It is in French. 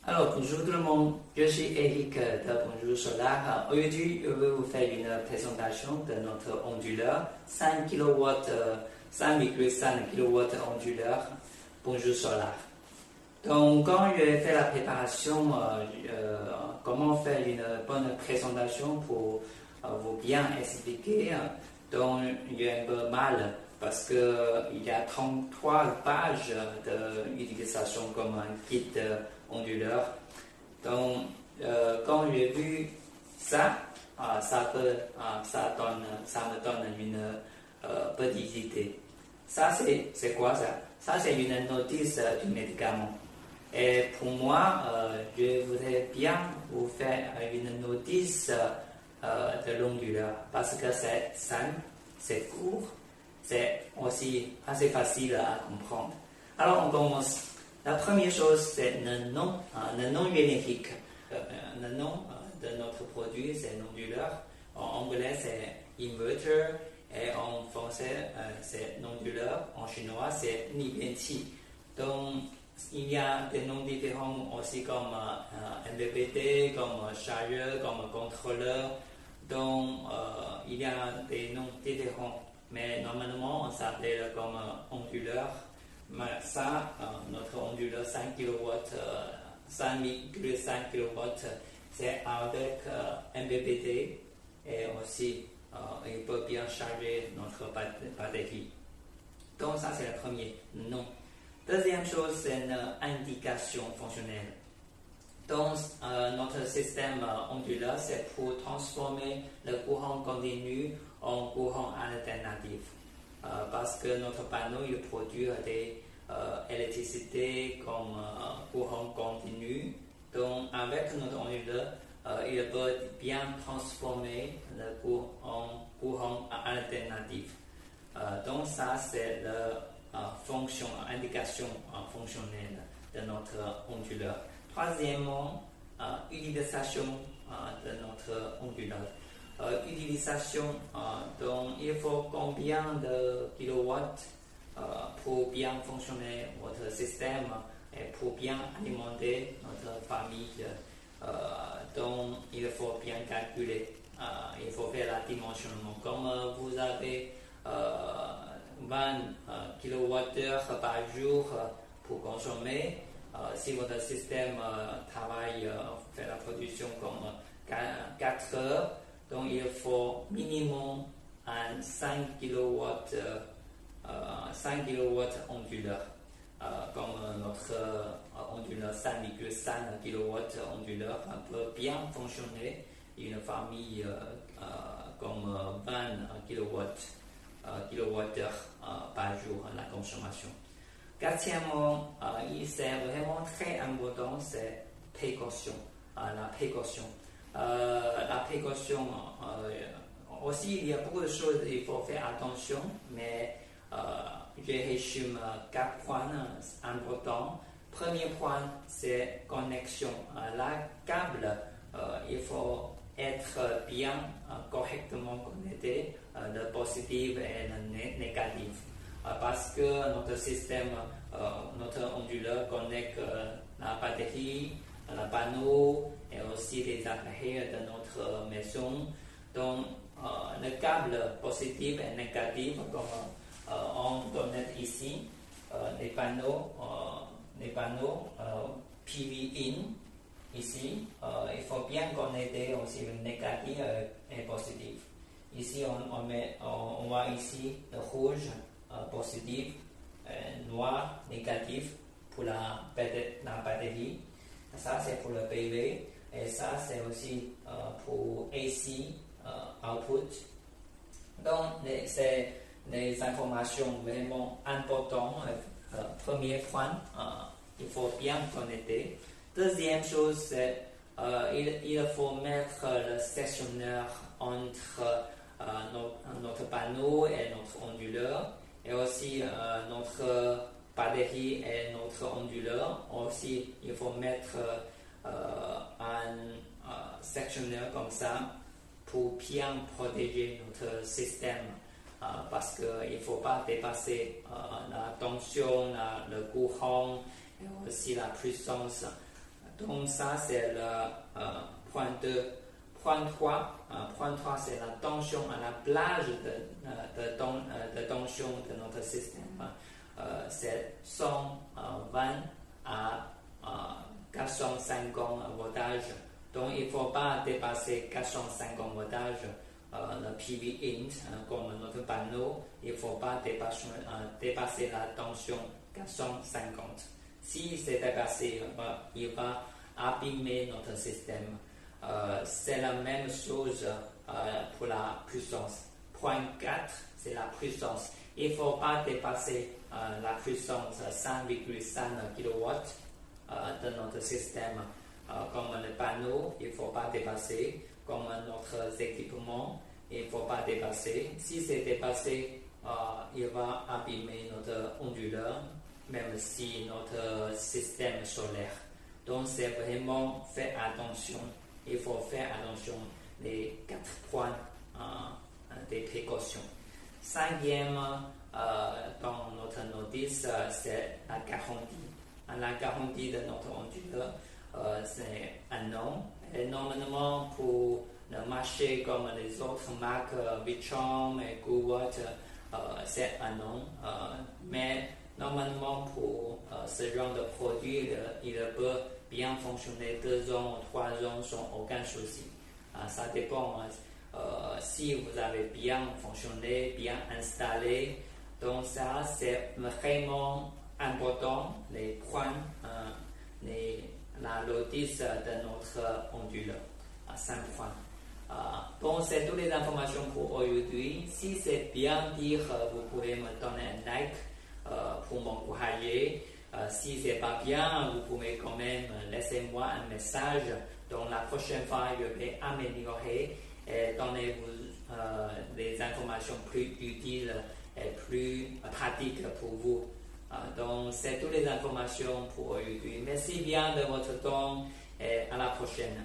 Alors, bonjour tout le monde, je suis Eric de Bonjour Solar. Aujourd'hui, je vais vous faire une présentation de notre onduleur 5 kW, 5,5 kW onduleur Bonjour Solar. Donc, quand je fais la préparation, comment faire une bonne présentation pour vous bien expliquer, donc j'ai un peu mal parce qu'il y a 33 pages d'utilisation comme un guide onduleur. Donc, quand j'ai vu ça, ça me donne une petite idée. Ça, c'est quoi ça? Ça, c'est une notice du médicament. Et pour moi, je voudrais bien vous faire une notice de l'onduleur parce que c'est simple, c'est court, c'est aussi assez facile à comprendre. Alors, on commence. La première chose, c'est le nom générique. Le nom de notre produit, c'est l'onduleur. En anglais, c'est inverter. Et en français, c'est l'onduleur. En chinois, c'est Nibianqi. Donc, il y a des noms différents aussi comme MPPT, comme chargeur, comme contrôleur. Donc, il y a des noms différents. Mais normalement, on s'appelle comme onduleur. Mais ça, notre onduleur 5 kW, 5,5 kW, c'est avec MPPT et aussi il peut bien charger notre batterie. Donc ça c'est le premier nom. Deuxième chose, c'est une indication fonctionnelle. Donc notre système onduleur, c'est pour transformer le courant continu en courant alternatif. Parce que notre panneau il produit des électricité comme courant continu. Donc avec notre onduleur, il peut bien transformer le courant en courant alternatif. Donc ça c'est la indication fonctionnelle de notre onduleur. Troisièmement, utilisation de notre onduleur. Utilisation, donc il faut combien de kilowatts pour bien fonctionner votre système et pour bien alimenter notre famille. Donc il faut bien calculer, il faut faire la dimensionnement. Comme vous avez 20 kWh par jour pour consommer, si votre système travaille, fait la production comme 4 heures, donc il faut minimum un 5 kW 5 kW onduleur, comme notre onduleur 5,5 kW onduleur peut bien fonctionner une famille comme 20 kWh par jour la consommation. Quatrièmement, c'est vraiment très important, c'est précaution. La précaution. La précaution, aussi il y a beaucoup de choses, il faut faire attention, mais je résume 4 points importants. Premier point, c'est connexion. La câble, il faut être bien correctement connecté, le positif et le négatif. Parce que notre système, notre onduleur connecte la batterie, le panneau et aussi les appareils de notre maison. Donc, le câble positif et négatif, comme on connecte ici, les panneaux PV in, ici, il faut bien connecter aussi le négatif et positif. Ici, on voit ici le rouge positif, noir négatif pour la batterie. Ça, c'est pour le PV. Et ça, c'est aussi pour AC output. Donc, c'est des informations vraiment importantes. Premier point, il faut bien connecter. Deuxième chose, c'est il faut mettre le sectionneur entre notre panneau et notre onduleur, et aussi notre batterie et notre onduleur. Aussi, il faut mettre un sectionneur comme ça pour bien protéger notre système. Parce qu'il ne faut pas dépasser la tension, le courant et aussi la puissance Donc ça c'est le point 2. Point 3, c'est la tension à la plage de tension de notre système. C'est 120 à 450 voltages. Donc il ne faut pas dépasser 450 voltages. Le PV int, comme notre panneau, il ne faut pas dépasser la tension 450. Si c'est dépassé, il va abîmer notre système. C'est la même chose pour la puissance. Point 4, c'est la puissance. Il ne faut pas dépasser la puissance 5,5 kW de notre système. Comme le panneau, il ne faut pas dépasser. Comme notre équipement, il ne faut pas dépasser. Si c'est dépassé, il va abîmer notre onduleur, même si notre système solaire. Donc c'est vraiment faire attention. Il faut faire attention les 4 points des précautions. Cinquième, dans notre notice, c'est la garantie. La garantie de notre onduleur, c'est un an. Et normalement, pour le marché comme les autres marques, Victron et Goodwatt, c'est un an. Mais normalement, pour ce genre de produit, il peut bien fonctionner 2 ans, 3 ans sans aucun souci. Ça dépend si vous avez bien fonctionné, bien installé. Donc ça, c'est vraiment important, les points, la notice de notre onduleur. 5 points. Bon, c'est toutes les informations pour aujourd'hui. Si c'est bien dire, vous pouvez me donner un like pour m'encourager. Si c'est pas bien, vous pouvez quand même laisser moi un message. Donc la prochaine fois, je vais améliorer et donner-vous des informations plus utiles et plus pratiques pour vous. Donc c'est toutes les informations pour aujourd'hui. Merci bien de votre temps et à la prochaine.